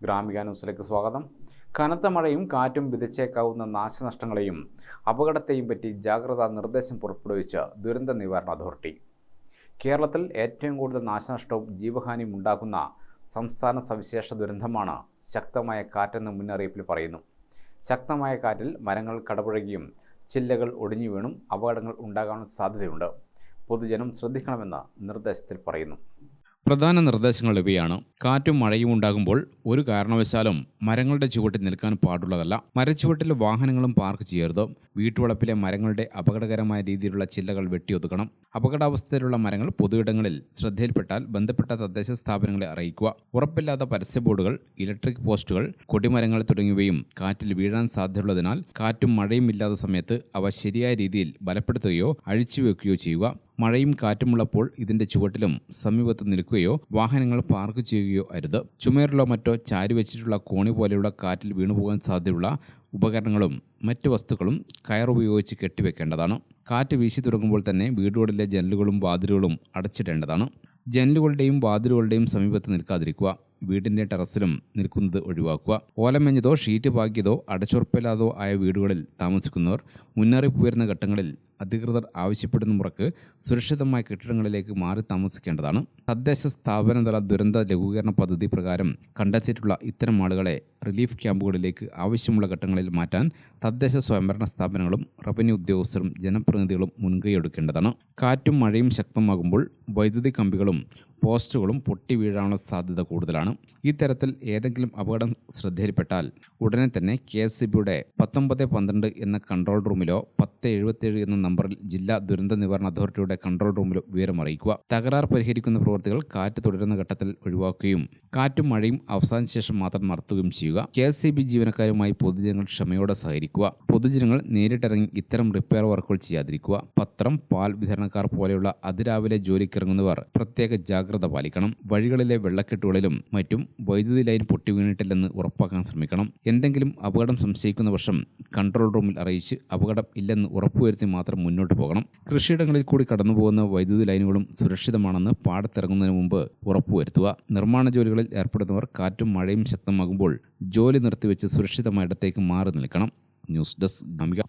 ഗ്രാമിക ന്യൂസിലേക്ക് സ്വാഗതം. കനത്ത മഴയും കാറ്റും വിതച്ചേക്കാവുന്ന നാശനഷ്ടങ്ങളെയും അപകടത്തെയും പറ്റി ജാഗ്രതാ നിർദ്ദേശം പുറപ്പെടുവിച്ച് ദുരന്ത നിവാരണ അതോറിറ്റി. കേരളത്തിൽ ഏറ്റവും കൂടുതൽ നാശനഷ്ടവും ജീവഹാനിയും ഉണ്ടാക്കുന്ന സംസ്ഥാന സവിശേഷ ദുരന്തമാണ് ശക്തമായ കാറ്റെന്ന് മുന്നറിയിപ്പിൽ പറയുന്നു. ശക്തമായ കാറ്റിൽ മരങ്ങൾ കടപുഴകിയും ചില്ലകൾ ഒടിഞ്ഞു വീണും അപകടങ്ങൾ ഉണ്ടാകാൻ സാധ്യതയുണ്ട്. പൊതുജനം ശ്രദ്ധിക്കണമെന്ന് നിർദ്ദേശത്തിൽ പറയുന്നു. പ്രധാന നിർദ്ദേശങ്ങൾ ഇവയാണ്. കാറ്റും മഴയും ഉണ്ടാകുമ്പോൾ ഒരു കാരണവശാലും മരങ്ങളുടെ ചുവട്ടിൽ നിൽക്കാൻ പാടുള്ളതല്ല. മരച്ചുവട്ടിൽ വാഹനങ്ങളും പാർക്ക് ചെയ്യരുത്. വീട്ടുവളപ്പിലെ മരങ്ങളുടെ അപകടകരമായ രീതിയിലുള്ള ചില്ലകൾ വെട്ടിയൊതുക്കണം. അപകടാവസ്ഥയിലുള്ള മരങ്ങൾ പൊതുയിടങ്ങളിൽ ശ്രദ്ധയിൽപ്പെട്ടാൽ ബന്ധപ്പെട്ട തദ്ദേശ സ്ഥാപനങ്ങളെ അറിയിക്കുക. ഉറപ്പില്ലാത്ത പരസ്യ ബോർഡുകൾ, ഇലക്ട്രിക് പോസ്റ്റുകൾ, കൊടിമരങ്ങൾ തുടങ്ങിയവയും കാറ്റിൽ വീഴാൻ സാധ്യതയുള്ളതിനാൽ കാറ്റും മഴയും ഇല്ലാത്ത സമയത്ത് അവ ശരിയായ രീതിയിൽ ബലപ്പെടുത്തുകയോ അഴിച്ചുവെക്കുകയോ ചെയ്യുക. മഴയും കാറ്റുമുള്ളപ്പോൾ ഇതിന്റെ ചുവട്ടിലും സമീപത്ത് നിൽക്കുകയോ വാഹനങ്ങൾ പാർക്ക് ചെയ്യുകയോ അരുത്. ചുമരിലോ മറ്റോ ചാരിവെച്ചിട്ടുള്ള കോണി പോലെയുള്ള കാറ്റിൽ വീണുപോകാൻ സാധ്യതയുള്ള ഉപകരണങ്ങളും മറ്റ് വസ്തുക്കളും കയറുപയോഗിച്ച് കെട്ടിവെക്കേണ്ടതാണ്. കാറ്റ് വീശി തുടങ്ങുമ്പോൾ തന്നെ വീടുകളിലെ ജനലുകളും വാതിലുകളും അടച്ചിടേണ്ടതാണ്. ജനലുകളുടെയും വാതിലുകളുടെയും സമീപത്ത് നിൽക്കാതിരിക്കുക. വീടിന്റെ ടെറസിലും നിൽക്കുന്നത് ഒഴിവാക്കുക. ഓലമെഞ്ഞതോ ഷീറ്റ് പാകിയതോ അടച്ചുറപ്പില്ലാതോ ആയ വീടുകളിൽ താമസിക്കുന്നവർ മുന്നറിയിപ്പ് വരുന്ന ഘട്ടങ്ങളിൽ അധികൃതർ ആവശ്യപ്പെടുന്ന മുറക്ക് സുരക്ഷിതമായ കെട്ടിടങ്ങളിലേക്ക് മാറി താമസിക്കേണ്ടതാണ്. തദ്ദേശ സ്ഥാപനതല ദുരന്ത ലഘൂകരണ പദ്ധതി പ്രകാരം കണ്ടെത്തിയിട്ടുള്ള ഇത്തരം ആളുകളെ റിലീഫ് ക്യാമ്പുകളിലേക്ക് ആവശ്യമുള്ള ഘട്ടങ്ങളിൽ മാറ്റാൻ തദ്ദേശ സ്വയംഭരണ സ്ഥാപനങ്ങളും റവന്യൂ ഉദ്യോഗസ്ഥരും ജനപ്രതിനിധികളും മുൻകൈയെടുക്കേണ്ടതാണ്. കാറ്റും മഴയും ശക്തമാകുമ്പോൾ വൈദ്യുതി കമ്പികളും പോസ്റ്റുകളും പൊട്ടി വീഴാനുള്ള സാധ്യത കൂടുതലാണ്. ഈ തരത്തിൽ ഏതെങ്കിലും അപകടം ശ്രദ്ധയിൽപ്പെട്ടാൽ ഉടനെ തന്നെ KSEBയുടെ 1912 എന്ന കൺട്രോൾ റൂമിലോ 1077 എന്ന നമ്പറിൽ ജില്ലാ ദുരന്ത നിവാരണ അതോറിറ്റിയുടെ കൺട്രോൾ റൂമിലോ വിവരമറിയിക്കുക. തകരാർ പരിഹരിക്കുന്ന പ്രവൃത്തികൾ കാറ്റ് തുടരുന്ന ഘട്ടത്തിൽ ഒഴിവാക്കുകയും കാറ്റും മഴയും അവസാന ശേഷം മാത്രം നടത്തുകയും ചെയ്യുക. KSEB ജീവനക്കാരുമായി പൊതുജനങ്ങൾ ക്ഷമയോടെ സഹകരിക്കുക. പൊതുജനങ്ങൾ നേരിട്ടിറങ്ങി ഇത്തരം റിപ്പയർ വർക്കുകൾ ചെയ്യാതിരിക്കുക. പത്രം, പാൽ വിതരണക്കാർ പോലെയുള്ള അതിരാവിലെ ജോലിക്കിറങ്ങുന്നവർ പ്രത്യേക ജാഗ്രത പാലിക്കണം. വഴികളിലെ വെള്ളക്കെട്ടുകളിലും മറ്റും വൈദ്യുതി ലൈൻ പൊട്ടി വീണിട്ടില്ലെന്ന് ഉറപ്പാക്കാൻ ശ്രമിക്കണം. എന്തെങ്കിലും അപകടം സംശയിക്കുന്ന വർഷം കൺട്രോൾ റൂമിൽ അറിയിച്ച് അപകടം ഇല്ലെന്ന് ഉറപ്പുവരുത്തി മാത്രം മുന്നോട്ട് പോകണം. കൃഷിയിടങ്ങളിൽ കൂടി കടന്നുപോകുന്ന വൈദ്യുതി ലൈനുകളും സുരക്ഷിതമാണെന്ന് പാടത്തിറങ്ങുന്നതിന് മുമ്പ് ഉറപ്പുവരുത്തുക. നിർമ്മാണ ജോലികളിൽ ഏർപ്പെടുന്നവർ കാറ്റും മഴയും ശക്തമാകുമ്പോൾ ജോലി നിർത്തിവെച്ച് സുരക്ഷിതമായ ഇടത്തേക്ക് മാറി നിൽക്കണം. News desk Gramika.